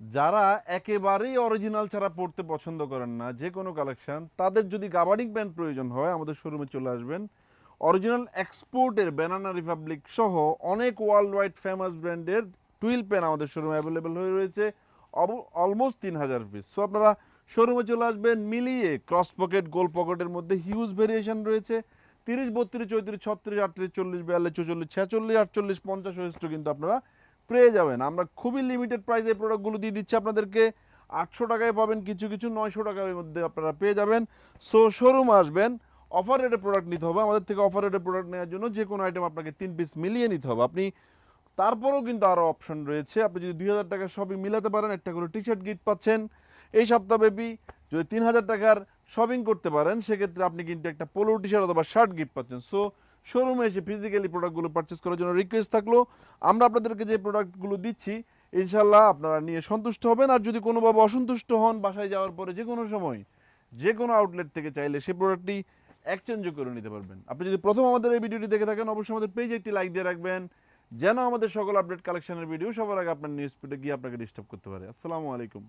যারা একেবারেই অরিজিনাল ছাড়া পড়তে পছন্দ করেন না, যে কোনো কালেকশন, তাদের যদি গাবার্ডিং প্যান্ট প্রয়োজন হয় আমাদের শোরুমে চলে আসবেন। অরিজিনাল এক্সপোর্টের ব্যানানা রিপাবলিক সহ অনেক ওয়ার্ল্ড ওয়াইড ফেমাস ব্র্যান্ডের টুইল পেন আমাদের শোরুমে অ্যাভেলেবেল হয়ে রয়েছে, অলমোস্ট 3000 পিস। সো আপনারা শোরুমে চলে আসবেন। মিলিয়ে ক্রস পকেট, গোল পকেটের মধ্যে হিউজ ভেরিয়েশন রয়েছে। 30, 32, 34, 36, 38, 40, 42, 44, 46, 48, 50 হয়েস্ট কিন্তু আপনারা পেয়ে যাবেন। আমরা খুবই লিমিটেড প্রাইসে প্রোডাক্টগুলো দিয়ে দিচ্ছি আপনাদেরকে। 800 টাকায় পাবেন, কিছু কিছু 900 টাকার মধ্যে আপনারা পেয়ে যাবেন। সো শোরুম আসবেন, অফার রেটে প্রোডাক্ট নিতে হবে। আমাদের থেকে অফার রেটে প্রোডাক্ট নেওয়ার জন্য যে কোনো আইটেম আপনাকে 3 পিস মিলিয়ে নিতে হবে। আপনি তারপরেও কিন্তু আরও অপশন রয়েছে। আপনি যদি 2000 টাকার শপিং মিলাতে পারেন, একটা করে টি শার্ট গিফট পাচ্ছেন এই সপ্তাহব্যাপী। যদি 3000 টাকার শপিং করতে পারেন, সেক্ষেত্রে আপনি কিন্তু একটা পোলো টি শার্ট অথবা শার্ট গিফট পাচ্ছেন। সো শোরুমে এসে ফিজিক্যালি প্রোডাক্টগুলো পারচেস করার জন্য রিকোয়েস্ট থাকলো, আমরা আপনাদেরকে যে প্রোডাক্টগুলো দিচ্ছি ইনশাল্লাহ আপনারা নিয়ে সন্তুষ্ট হবেন। আর যদি কোনোভাবে অসন্তুষ্ট হন, বাসায় যাওয়ার পরে যে কোনো সময় যে কোনো আউটলেট থেকে চাইলে সেই প্রোডাক্টটি এক্সচেঞ্জও করে নিতে পারবেন। আপনি যদি প্রথম আমাদের এই ভিডিওটি দেখে থাকেন, অবশ্যই আমাদের পেজে একটি লাইক দিয়ে রাখবেন, যেন আমাদের সকল আপডেট কালেকশনের ভিডিও সবার আগে আপনার নিউজ ফিডে গিয়ে আপনাকে ডিস্টার্ব করতে পারে। আসসালামু আলাইকুম।